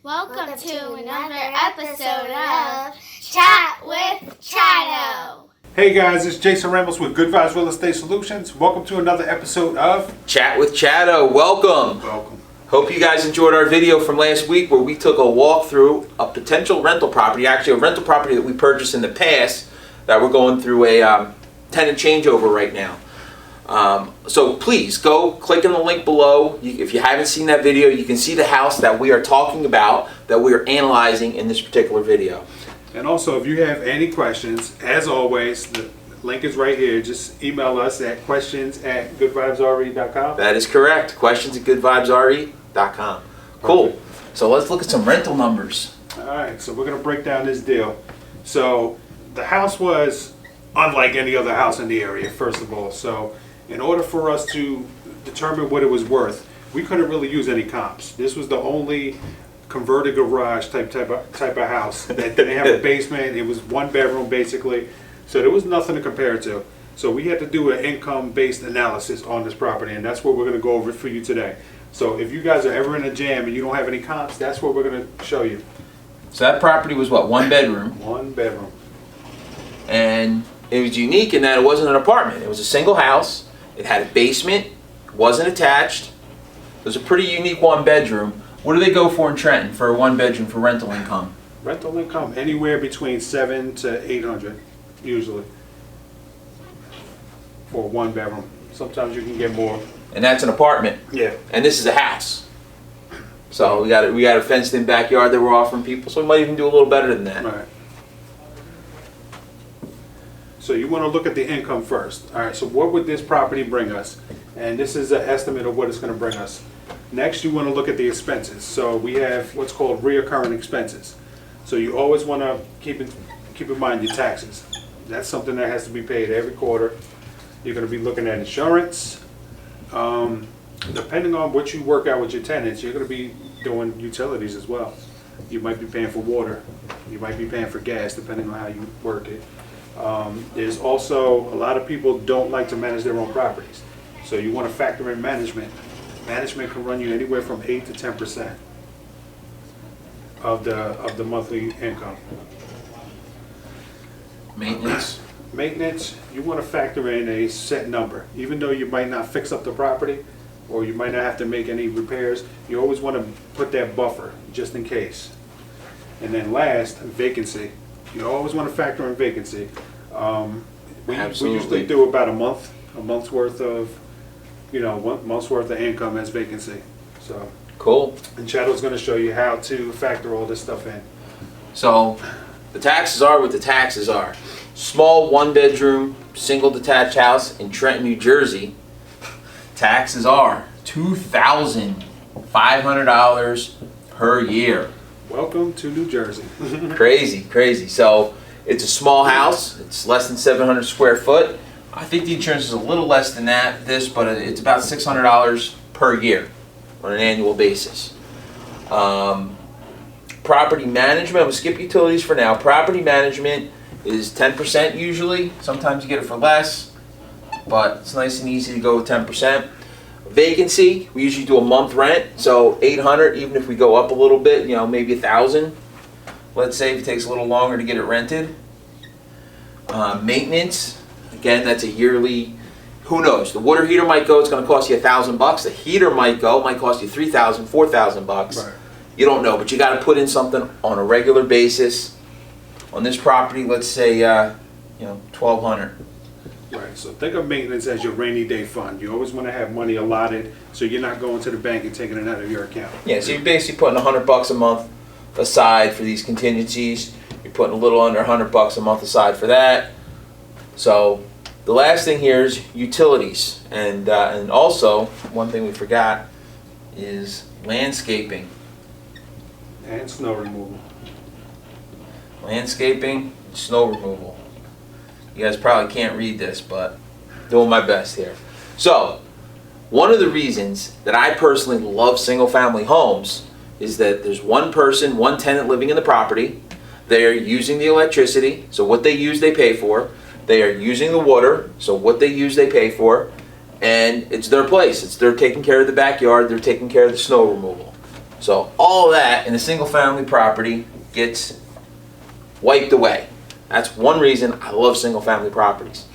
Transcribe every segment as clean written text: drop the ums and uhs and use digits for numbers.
Welcome to another episode of Chat with Chatto. Hey guys, it's Jason Ramos with Good Vibes Real Estate Solutions. Welcome to another episode of Chat with Chatto. Welcome. Hope you guys enjoyed our video from last week where we took a walk through a potential rental property, actually a rental property that we purchased in the past that we're going through a tenant changeover right now. So please go click on the link below. If you haven't seen that video, you can see the house that we are talking about, that we are analyzing in this particular video. And also, if you have any questions, as always, the link is right here. Just email us at questions@goodvibesre.com. That is correct. questions@goodvibesre.com. Cool. Perfect. So let's look at some rental numbers. All right, so we're going to break down this deal. So the house was unlike any other house in the area, first of all. So in order for us to determine what it was worth, we couldn't really use any comps. This was the only converted garage type of house that didn't have a basement. It was one bedroom basically, so there was nothing to compare it to. So we had to do an income-based analysis on this property, and that's what we're going to go over for you today. So if you guys are ever in a jam and you don't have any comps, that's what we're going to show you. So that property was what, one bedroom? One bedroom. And it was unique in that it wasn't an apartment. It was a single house. It had a basement, wasn't attached. It was a pretty unique one bedroom. What do they go for in Trenton for a one bedroom for rental income? Rental income anywhere between $700 to $800 usually for one bedroom. Sometimes you can get more. And that's an apartment. Yeah. And this is a house. So we got a fenced in backyard that we're offering people, so we might even do a little better than that. All right. So you want to look at the income first. All right, so what would this property bring us? And this is an estimate of what it's going to bring us. Next, you want to look at the expenses. So we have what's called reoccurring expenses. So you always want to keep in mind your taxes. That's something that has to be paid every quarter. You're going to be looking at insurance. Depending on what you work out with your tenants, you're going to be doing utilities as well. You might be paying for water. You might be paying for gas, depending on how you work it. There's also, a lot of people don't like to manage their own properties. So you want to factor in management. Management can run you anywhere from 8 to 10% of the monthly income. Maintenance. Maintenance, you want to factor in a set number. Even though you might not fix up the property or you might not have to make any repairs, you always want to put that buffer just in case. And then last, vacancy. You always want to factor in vacancy. We usually do about a month's worth of, one month's worth of income as vacancy. So Cool. And Chatto's going to show you how to factor all this stuff in. So the taxes are what the taxes are. Small one bedroom single detached house in Trenton, New Jersey. Taxes are $2,500 per year. Welcome to New Jersey. Crazy. So it's a small house. It's less than 700 square foot. I think the insurance is a little less than that, but it's about $600 per year on an annual basis. Property management, I'm going to skip utilities for now. Property management is 10% usually. Sometimes you get it for less, but it's nice and easy to go with 10%. Vacancy, we usually do a month rent, so $800, even if we go up a little bit, maybe $1,000. Let's say if it takes a little longer to get it rented. Maintenance, again, that's a yearly, who knows? The water heater might go, it's going to cost you $1,000. The heater might go, it might cost you $3,000, $4,000. Right. You don't know, but you got to put in something on a regular basis. On this property, let's say, $1,200. Right, so think of maintenance as your rainy day fund. You always want to have money allotted so you're not going to the bank and taking it out of your account. Yeah, so you're basically putting $100 a month aside for these contingencies. You're putting a little under $100 a month aside for that. So the last thing here is utilities, and also one thing we forgot is landscaping. And snow removal. Landscaping, snow removal. You guys probably can't read this, but doing my best here. So, one of the reasons that I personally love single-family homes is that there's one person, one tenant living in the property. They are using the electricity, so what they use they pay for. They are using the water, so what they use they pay for. And it's their place. They're taking care of the backyard. They're taking care of the snow removal. So all that in a single family property gets wiped away. That's one reason I love single family properties.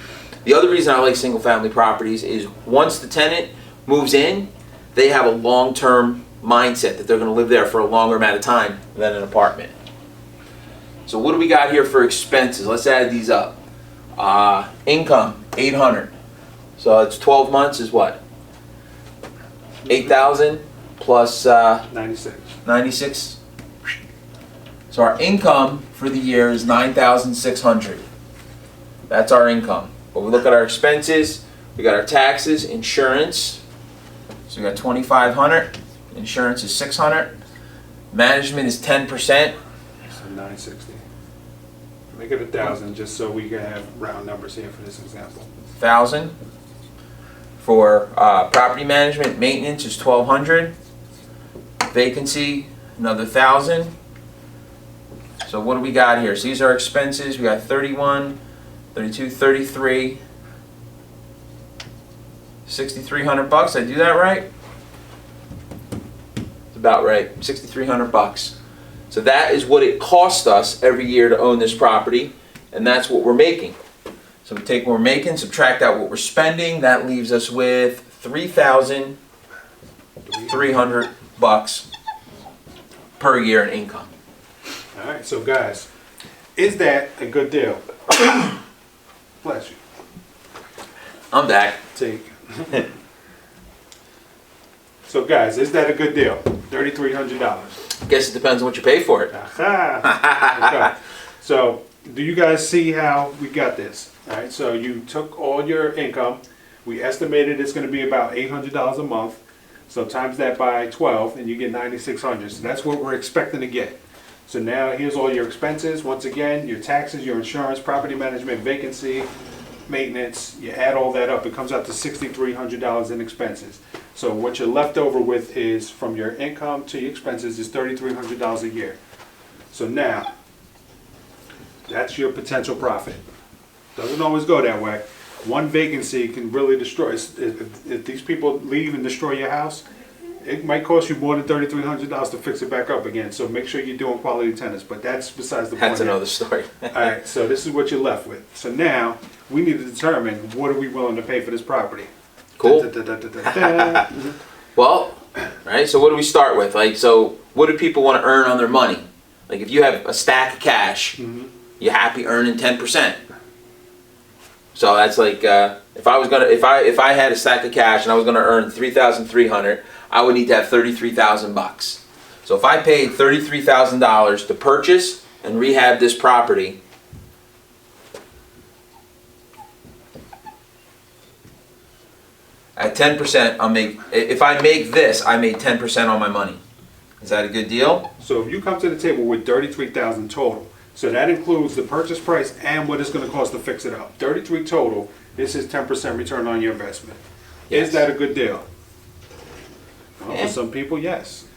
The other reason I like single family properties is once the tenant moves in, they have a long-term mindset that they're going to live there for a longer amount of time than an apartment. So what do we got here for expenses? Let's add these up. Income, $800. So it's 12 months is what? 8,000 plus 96. 96. So our income for the year is 9,600. That's our income. But we look at our expenses, we got our taxes, insurance. So we got 2,500. Insurance is 600. Management is 10%. So 960. Make it 1,000 just so we can have round numbers here for this example. 1,000. For property management, maintenance is 1,200. Vacancy, another 1,000. So what do we got here? So these are our expenses. We got 31, 32, 33, 6,300 bucks. Did I do that right? It's about right. 6,300 bucks. So that is what it costs us every year to own this property, and that's what we're making. So we take what we're making, subtract out what we're spending. That leaves us with 3,300 bucks per year in income. All right, so guys, is that a good deal? Bless you. I'm back. Take. So guys, is that a good deal? $3,300. Guess it depends on what you pay for it. Aha. Okay. So, do you guys see how we got this? All right, so you took all your income. We estimated it's going to be about $800 a month. So times that by 12 and you get $9,600. So that's what we're expecting to get. So now here's all your expenses. Once again, your taxes, your insurance, property management, vacancy, maintenance. You add all that up, it comes out to $6,300 in expenses. So what you're left over with is from your income to your expenses is $3,300 a year. So now, that's your potential profit. Doesn't always go that way. One vacancy can really destroy. If these people leave and destroy your house, it might cost you more than $3,300 to fix it back up again. So make sure you're doing quality tenants. But that's besides the point. That's another story. All right, so this is what you're left with. So now we need to determine what are we willing to pay for this property. Cool. Well, right. So what do we start with? Like, so what do people want to earn on their money? Like, if you have a stack of cash, you're happy earning 10%. So that's like if I had a stack of cash and I was gonna earn 3,300, I would need to have 33,000 bucks. So if I paid $33,000 to purchase and rehab this property, at 10%, I'll make. If I make this, I made 10% on my money. Is that a good deal? So if you come to the table with $33,000 total, so that includes the purchase price and what it's going to cost to fix it up. $33,000 total. This is 10% return on your investment. Yes. Is that a good deal? Well, for some people, yes.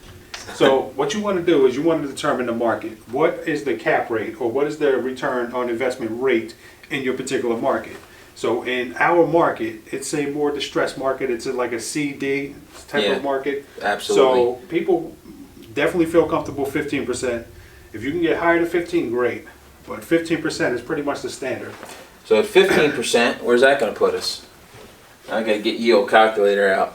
So what you want to do is you want to determine the market. What is the cap rate or what is the return on investment rate in your particular market? So in our market, it's a more distressed market. It's like a CD type of market. Absolutely. So people definitely feel comfortable 15%. If you can get higher to 15, great. But 15% is pretty much the standard. So at 15%, where's that going to put us? I got to get yield calculator out.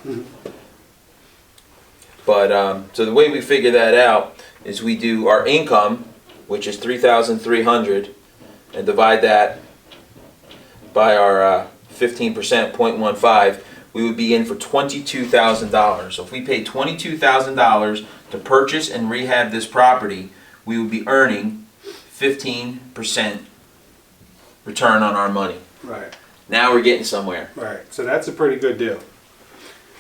But so the way we figure that out is we do our income, which is 3,300, and divide that by our 15%, 0.15. We would be in for $22,000. So if we paid $22,000 to purchase and rehab this property, we would be earning 15% return on our money. Right. Now we're getting somewhere. Right. So that's a pretty good deal.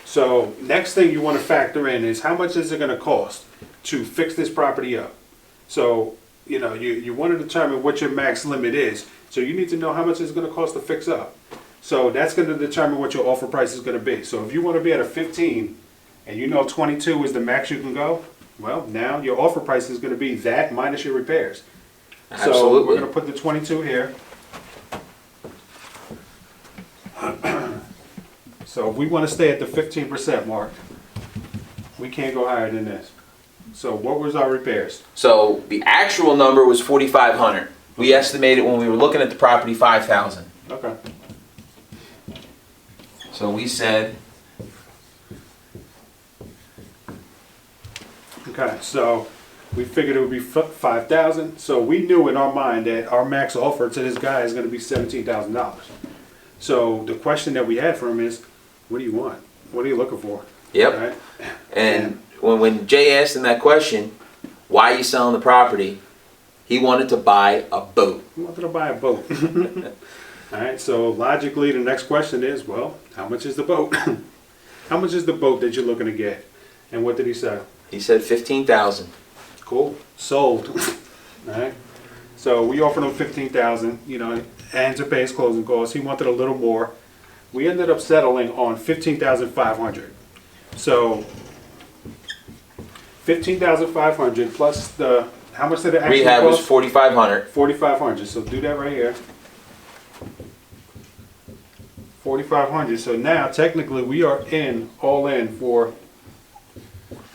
So next thing you want to factor in is how much is it going to cost to fix this property up. So, you know, you want to determine what your max limit is. So you need to know how much it's going to cost to fix up. So that's going to determine what your offer price is going to be. So if you want to be at a 15 and you know 22 is the max you can go, well, now your offer price is going to be that minus your repairs. Absolutely. So we're going to put the 22 here. So if we want to stay at the 15% mark, we can't go higher than this. So what was our repairs? So the actual number was 4,500. We estimated when we were looking at the property 5,000. Okay. So we said, Okay, so we figured it would be 5,000. So we knew in our mind that our max offer to this guy is going to be $17,000. So the question that we had for him is, what do you want? What are you looking for? yep. Right? And when Jay asked him that question, why are you selling the property? He wanted to buy a boat. He wanted to buy a boat. All right, so logically the next question is, well, how much is the boat? How much is the boat that you're looking to get? And what did he say? He said 15,000. Cool. Sold. All right. So we offered him 15,000, and to pay his closing costs. He wanted a little more. We ended up settling on 15,500. So 15,500 plus the, how much did it actually Rehab was cost? 4,500. 4,500. So do that right here. 4,500. So now technically we are all in for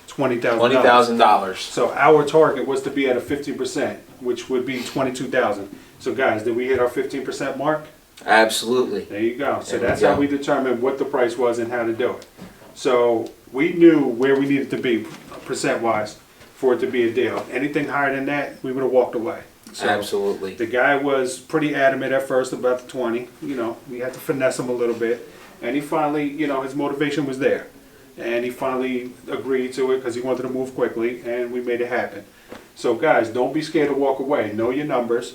$20,000. $20,000. So our target was to be at a 50%, which would be 22,000. So guys, did we hit our 15% mark? Absolutely. There you go. So There we that's go. how we determined what the price was and how to do it. So we knew where we needed to be percent-wise for it to be a deal. Anything higher than that, we would have walked away. So Absolutely. the guy was pretty adamant at first about the 20. We had to finesse him a little bit. And he finally, his motivation was there. And he finally agreed to it because he wanted to move quickly, and we made it happen. So guys, don't be scared to walk away. Know your numbers.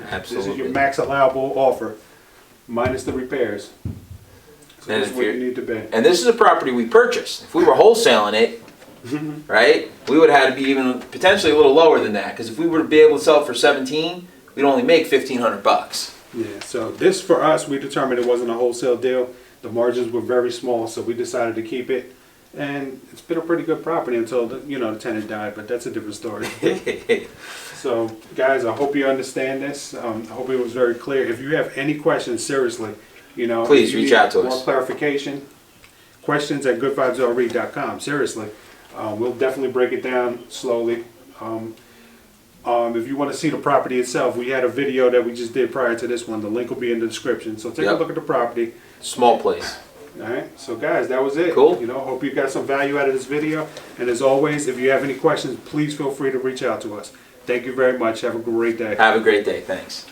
Absolutely. This is your max allowable offer, minus the repairs. So And this is if what you you're- need to be. And this is a property we purchased. If we were wholesaling it, right, we would have had to be even potentially a little lower than that. Because if we were to be able to sell it for 17, we'd only make 1,500 bucks. Yeah, so this for us, we determined it wasn't a wholesale deal. The margins were very small, so we decided to keep it. And it's been a pretty good property until the tenant died, but that's a different story. So, guys, I hope you understand this. I hope it was very clear. If you have any questions, seriously, Please if you reach need out to more us. clarification, questions at goodvibeslread.com. Seriously, we'll definitely break it down slowly. If you want to see the property itself, we had a video that we just did prior to this one. The link will be in the description. So take a Yep. look at the property. Small place. All right, so guys, that was it. Cool. Hope you got some value out of this video. And as always, if you have any questions, please feel free to reach out to us. Thank you very much. Have a great day. Have a great day. Thanks.